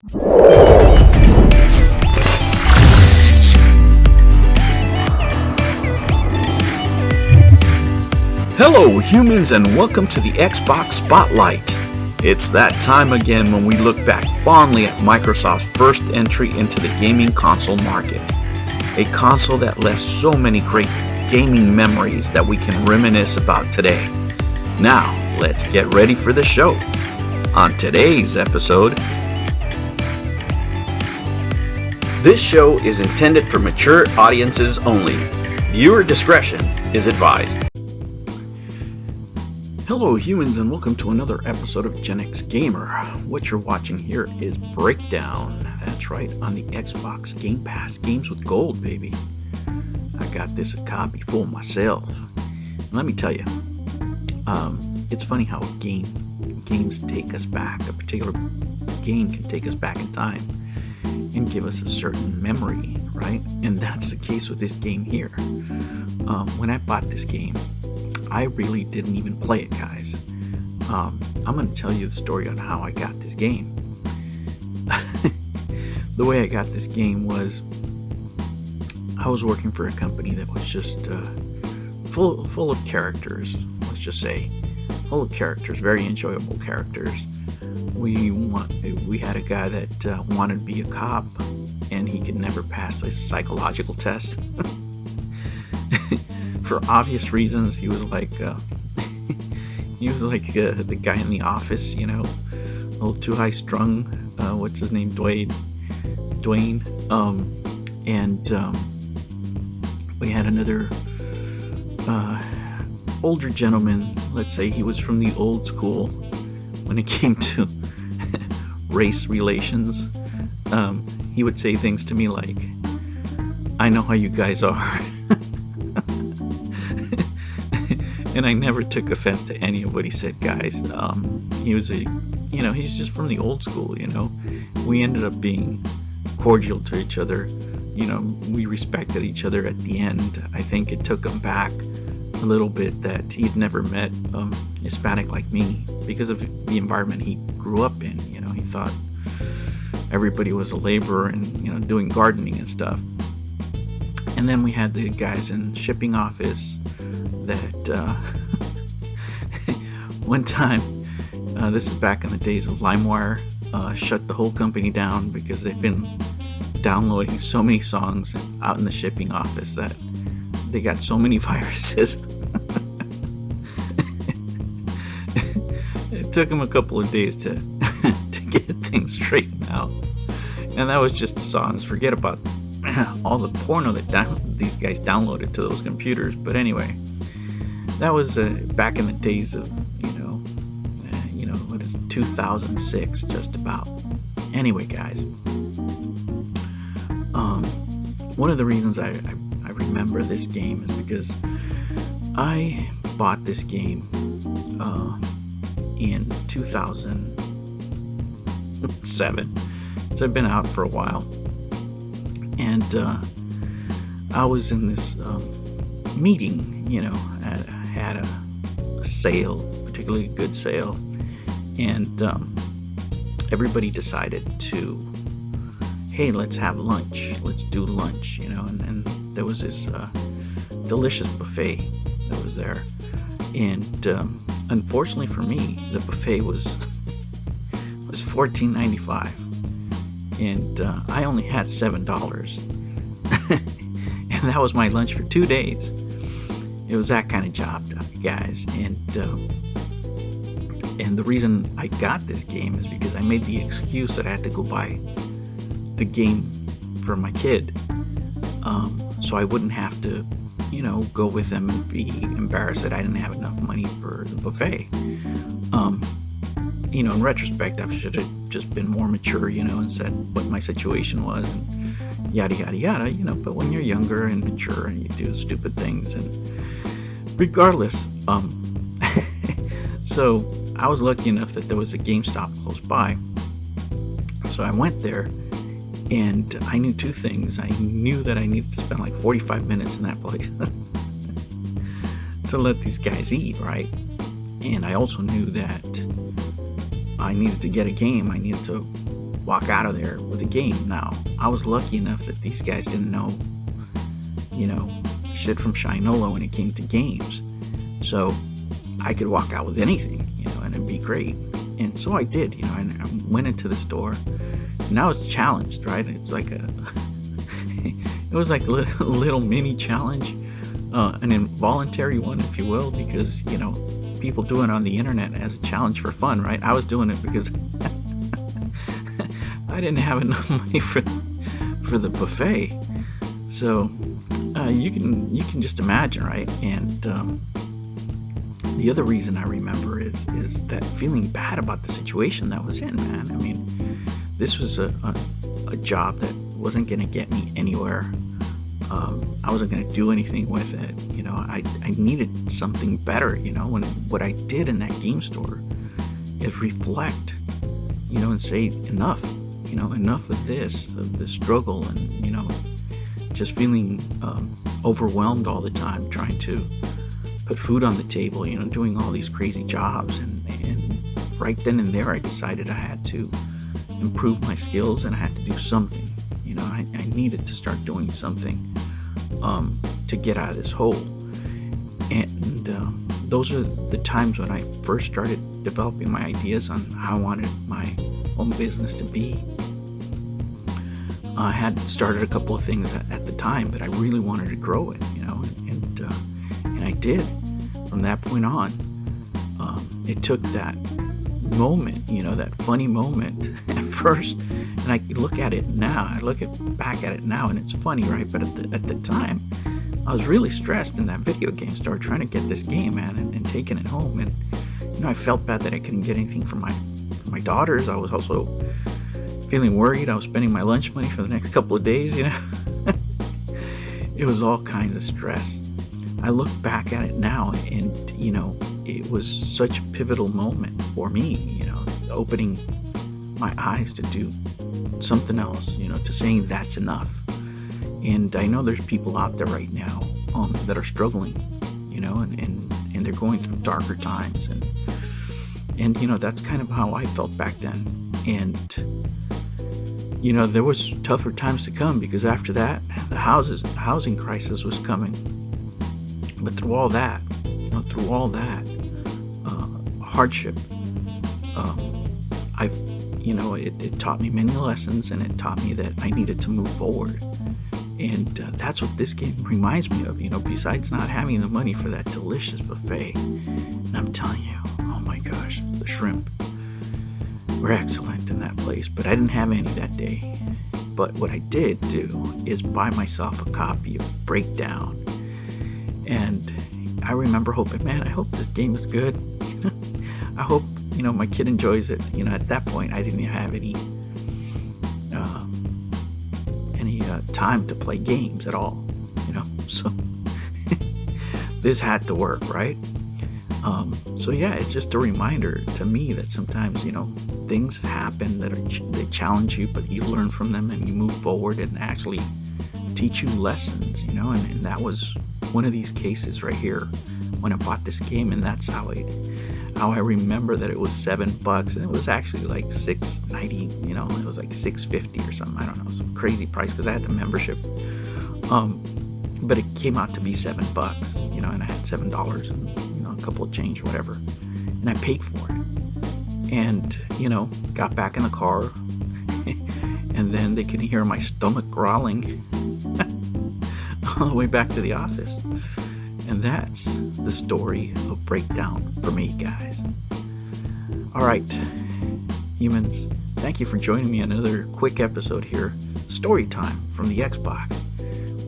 Hello humans, and welcome to the Xbox Spotlight. It's that time again when we look back fondly at Microsoft's first entry into the gaming console market. A console that left so many great gaming memories that we can reminisce about today. Now, let's get ready for the show. On today's episode, this show is intended for mature audiences only. Viewer discretion is advised. Hello humans, and welcome to another episode of Gen X Gamer. What you're watching here is Breakdown. That's right, on the Xbox Game Pass. Games with gold, baby. I got this a copy full myself. And let me tell you, it's funny how games take us back. A particular game can take us back in time and give us a certain memory, right? And that's the case with this game here. When I bought this game, I really didn't even play it, guys. I'm going to tell you the story on how I got this game. The way I got this game was I was working for a company that was just full of characters. Let's just say full of characters, very enjoyable characters. We had a guy that wanted to be a cop, and he could never pass this psychological test. For obvious reasons, he was like the guy in the office, you know, a little too high strung. What's his name? Dwayne. We had another older gentleman. Let's say he was from the old school when it came to race relations. He would say things to me like, "I know how you guys are." And I never took offense to any of what he said, guys. He was he's just from the old school, you know. We ended up being cordial to each other. You know, we respected each other at the end. I think it took him back a little bit that he'd never met Hispanic like me because of the environment he grew up in. You know, he thought everybody was a laborer and, you know, doing gardening and stuff. And then we had the guys in shipping office that one time, this is back in the days of LimeWire, shut the whole company down because they've been downloading so many songs out in the shipping office that they got so many viruses. It took them a couple of days to get things straightened out. And that was just the songs. Forget about all the porno that these guys downloaded to those computers. But anyway, that was back in the days of, what is it, 2006, just about. Anyway, guys, one of the reasons I remember this game is because I bought this game in 2007. So I've been out for a while. And I was in this meeting, you know, had a sale, particularly a good sale, and everybody decided to, hey, let's have lunch, let's do lunch, you know, and there was this delicious buffet that was there, and unfortunately for me, the buffet was $14.95. And I only had $7, and that was my lunch for 2 days. It was that kind of job, guys. And the reason I got this game is because I made the excuse that I had to go buy a game for my kid, so I wouldn't have to, you know, go with them and be embarrassed that I didn't have enough money for the buffet. You know, in retrospect, I should have just been more mature, you know, and said what my situation was and yada, yada, yada, you know. But when you're younger and mature and you do stupid things, and regardless, so I was lucky enough that there was a GameStop close by. So I went there, and I knew two things. I knew that I needed to spend like 45 minutes in that place to let these guys eat, right? And I also knew that I needed to get a game. I needed to walk out of there with a game. Now, I was lucky enough that these guys didn't know, shit from Shinola when it came to games. So I could walk out with anything, and it'd be great. And so I did, and I went into the store, and I was challenged, right? It's like it was like a little mini challenge, an involuntary one, if you will, because, people do it on the internet as a challenge for fun, right? I was doing it because I didn't have enough money for the buffet. So you can just imagine, right? And the other reason I remember is that feeling bad about the situation that I was in, man. I mean, this was a job that wasn't going to get me anywhere. I wasn't going to do anything with it. I needed something better, when what I did in that game store is reflect, and say enough, enough of the struggle, and, just feeling overwhelmed all the time, trying to put food on the table, doing all these crazy jobs. And right then and there, I decided I had to improve my skills and I had to do something. I needed to start doing something to get out of this hole. And those are the times when I first started developing my ideas on how I wanted my own business to be. I had started a couple of things at the time, but I really wanted to grow it, and I did. From that point on, it took that moment, that funny moment at first, and I look at it now. I look back at it now, and it's funny, right? But at the time, I was really stressed in that video game store trying to get this game, man, and taking it home. And I felt bad that I couldn't get anything for my daughters. I was also feeling worried. I was spending my lunch money for the next couple of days. It was all kinds of stress. I look back at it now, and it was such a pivotal moment for me, opening my eyes to do something else, to saying that's enough. And I know there's people out there right now that are struggling, and they're going through darker times, and that's kind of how I felt back then. And there was tougher times to come, because after that, the housing crisis was coming. But through all that hardship, it taught me many lessons, and it taught me that I needed to move forward. And that's what this game reminds me of, besides not having the money for that delicious buffet. And I'm telling you, oh my gosh, the shrimp were excellent in that place, but I didn't have any that day. But what I did do is buy myself a copy of Breakdown. And I remember hoping, man, I hope this game is good. I hope, my kid enjoys it. At that point, I didn't have any time to play games at all, so this had to work, right? So yeah, it's just a reminder to me that sometimes, things happen that they challenge you, but you learn from them and you move forward and actually teach you lessons, and that was one of these cases right here when I bought this game. And that's how I remember that it was $7, and it was actually like $6.90, it was like $6.50 or something. I don't know, some crazy price because I had the membership. But it came out to be $7, and I had $7 and a couple of change or whatever, and I paid for it. And got back in the car, and then they could hear my stomach growling all the way back to the office. And that's the story of Breakdown for me, guys. All right, humans, thank you for joining me on another quick episode here. Story time from the Xbox.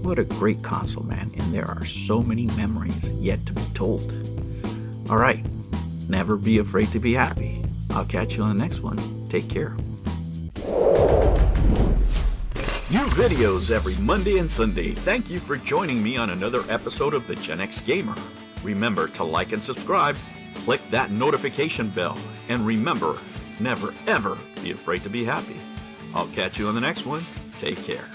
What a great console, man. And there are so many memories yet to be told. All right, never be afraid to be happy. I'll catch you on the next one. Take care. New videos every Monday and Sunday. Thank you for joining me on another episode of the Gen X Gamer. Remember to like and subscribe, click that notification bell, and remember, never ever be afraid to be happy. I'll catch you on the next one. Take care.